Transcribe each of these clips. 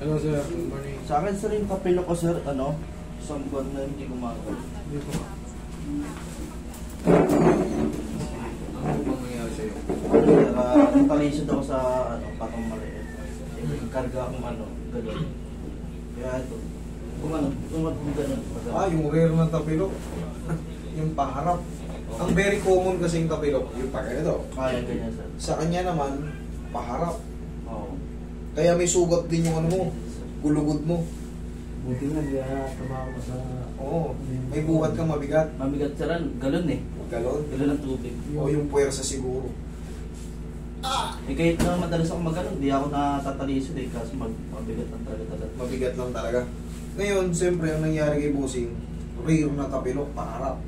Hello sir, good morning. Sa akin sir, yung kapilo ko sir, isang buwan na hindi gumagawa. Hindi po. Ano po bang nangyari sa'yo? Natalisod ako sa patong maliit. Karga akong gano'n. Kaya ito, kung gano'n. Yung rare ng tapilok. Yung paharap. Ang very common kasi yung tapilok, yung ganito. Kaya ganyan sir. Sa kanya naman, paharap. Oo. Kaya may sugat din yung mo, gulugod mo. Buti nga, kaya tumawa ko sa... Oo, may buhat kang mabigat. Mabigat sir, galon eh. Galon? Galon ng tubig. O yung puwersa siguro. Kahit na madalas ako mag-galon, di ako natatalisod eh. Kasi mabigat lang talaga. Mabigat lang talaga. Ngayon, siyempre, ang nangyari kay Bossing, rare na tapilok, paharap.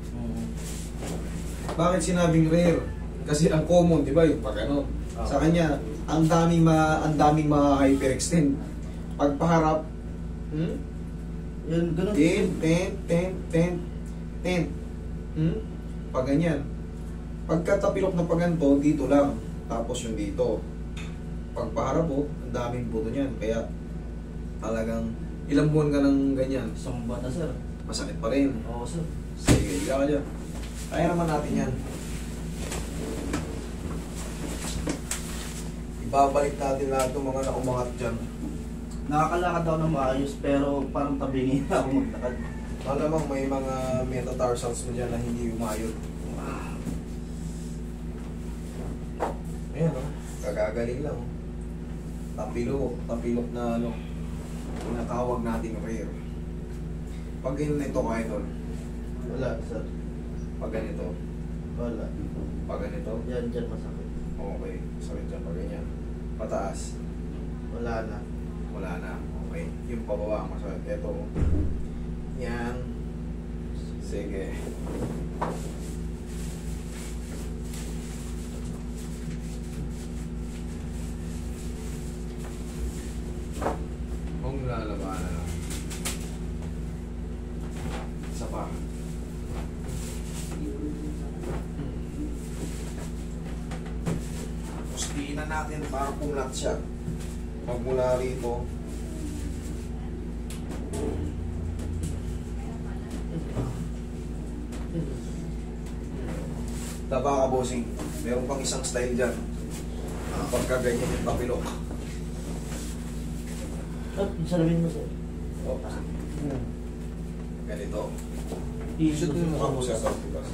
Bakit sinabing rare? Kasi ang common, di ba, yung pag sa kanya, ang daming mga hyperextend. Pag paharap, Yan, ganun. 10. Pag ganyan. Pagkatapilok na paganto, dito lang. Tapos yung dito. Pag paharap po, ang daming buto niyan. Kaya talagang ilang buwan ka ng ganyan. Isang buwan na sir. Masakit pa rin. Oo sir. Sige, higa ka dyan. Kaya naman natin yan. Ibabalik natin lahat ng mga naumangat dyan. Nakakalakad ako ng maayos pero parang tabingin na ako maglakad. Malamang may mga metatarsals mo dyan na hindi umayod. Ayan kagagaling lang. Tapilok na tinatawag natin rare. Pag ganito ka idol, Wala sir. pag ganito, Wala. pag ganito, Yan dyan masakit. okay, sakit dyan pag ganyan. Pataas, Wala na. wala na, okay. Yung pababa, masakit. Ito, yan, sige. Huwag lalabanan lang. Isa pa. Pustihin na natin para pumlat siya. Magmula rito. Taba ka, bossing. Meron pang isang style dyan. Pagka ganyan yung tapilok. Salamin mo sir. Oh. Ganito. Isot Shoot mo ako sa tapilok.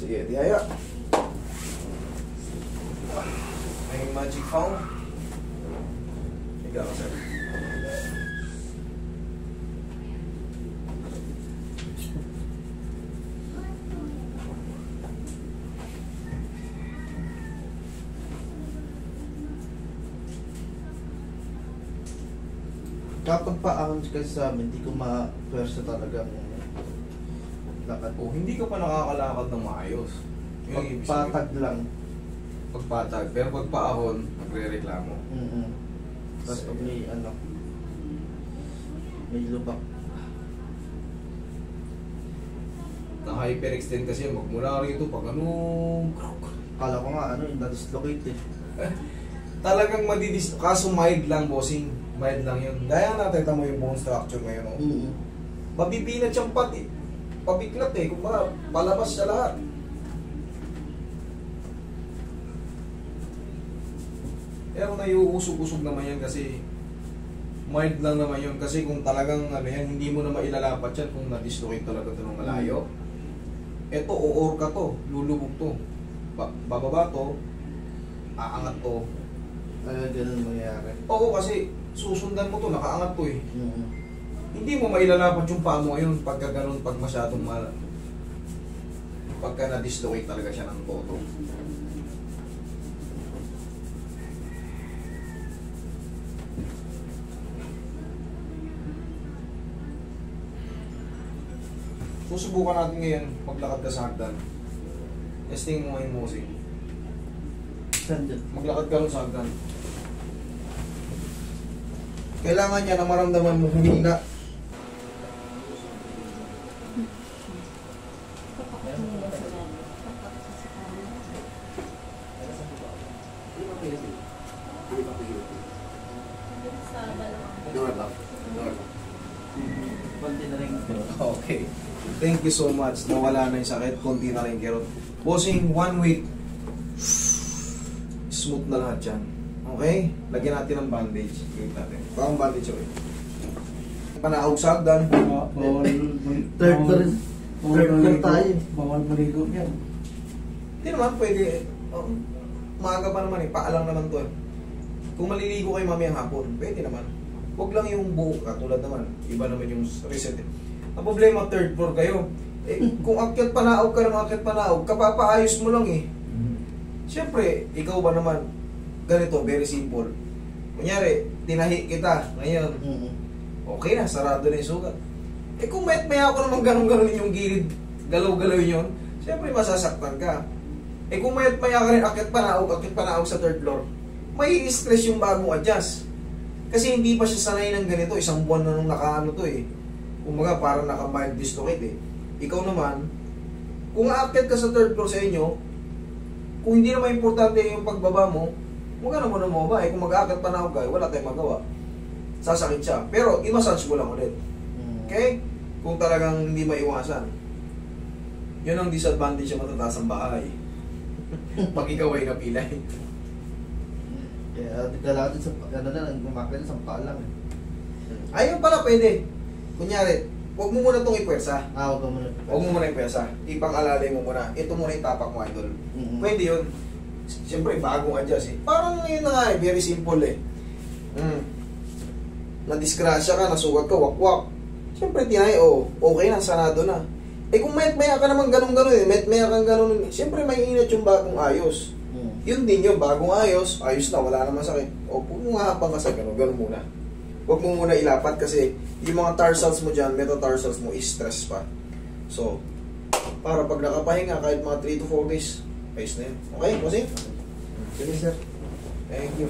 Sige, tihaya. May magic found. Higa ka, sir. Kapag paahon kasi sa amin, hindi ko ma-pwersa talaga ng lakad. O, hindi ka pa nakakalakad ng maayos. Yun ang ibig sabihin. Pagpatag lang. Pagpatag. Pero pag paahon, nagre-reklamo. Tapos pag may lubak. Na-hyperextend kasi yan. Magmula rito, pag Kala ko nga, yung na-dislocate eh. talagang kaso mild lang, bossing. Mild lang yun. Gaya natin, mo yung bone structure ngayon. Mabibinat siyang pati. Pabiklat eh. Kung ba, palabas siya lahat. Pero naiuusog-usog naman yan kasi mild lang naman yun. Kasi kung talagang hindi mo na mailalapat yan kung na-dislocate talaga ito ng malayo. Ito, uor ka to. Lulubog to. Bababa to. Aangat to. Ganun mangyayari. Oo, kasi susundan mo to. Nakaangat to eh. Hindi mo mailalapat yung paa mo ngayon pagka ganun, pag masyadong pagka na-dislocate talaga siya ng todo. Susubukan natin ngayon maglakad ka sa hagdan. Testing mo ngayon mo kasi. Saan dyan? Maglakad ka rin sa hagdan. Kailangan niya na maramdaman mo humina. Konti na rin. Okay. Thank you so much. Nawala na yung sakit. Konti na rin kirot. Bossing, 1 week. Smooth na lahat yan. Okay? Lagyan natin ng bandage. Gawin natin. Bakang bandage okay. Panahog sa hagdan. Third pa rin. Third pa tayo. Bawal maligo yan. Hindi naman pwede. Maaga pa naman eh. Paalang naman to eh. Kung maliligo kayo mamayang hapon, pwede naman. Huwag lang yung buhok ka, tulad naman. Iba naman yung reset. Ang problema, third floor kayo. Eh, kung akyat panaog ka ng akyat panaog, kapapaayos mo lang eh. Siyempre, ikaw ba naman, ganito, very simple. Kunyari, tinahi kita ngayon. Okay na, sarado na yung sugat. Eh kung maya ako naman ganun-ganun yung gilid, galaw-galaw yun, siyempre masasaktan ka. Eh kung maya ka rin akyat panaog sa third floor, may stress yung bagong adjust. Kasi hindi pa siya sanay ng ganito, isang buwan na nung nakaano to eh. Kumaga parang naka-mild dislocate eh. Ikaw naman, kung aakyat ka sa third floor sa inyo, kung hindi naman importante yung pagbaba mo, magana mo na mo ba eh. Kung mag-aakyat pa na ako kayo, wala tayong magawa. Sasakit siya. Pero i-massage mo lang ulit. Okay? Kung talagang hindi maiwasan. Yun ang disadvantage sa matataas ang bahay. Pag ikaw ay napilay. Kaya kailangan din sa ano na, umakit sa paa lang eh. Ayun pala pwede. Kunyari, huwag mo muna itong ipwersa. Huwag ka muna. Huwag mo muna ipwersa. Ipang-alalay mo muna. Ito muna yung tapak mo, idol. Pwede yun. Siyempre, bagong adjust eh. Parang yun na nga eh. Very simple eh. Nadisgrasya ka, nasugat ka, wakwak. Siyempre, tinay, okay na, sanado na. Eh kung maya ka naman ganun-ganun eh. Maya kang ganun. Siyempre, may inat yung bagong ayos. Yun din yung bagong ayos na, wala naman sakit. O, huwag mo nga hapang ka sa ganun muna. Huwag mo muna ilapat kasi yung mga tarsals mo dyan, metatarsals mo, is stress pa. So, para pag nakapahinga, kahit mga 3 to 4 days, ayos na yun. Okay, kasi? Sige sir. Thank you.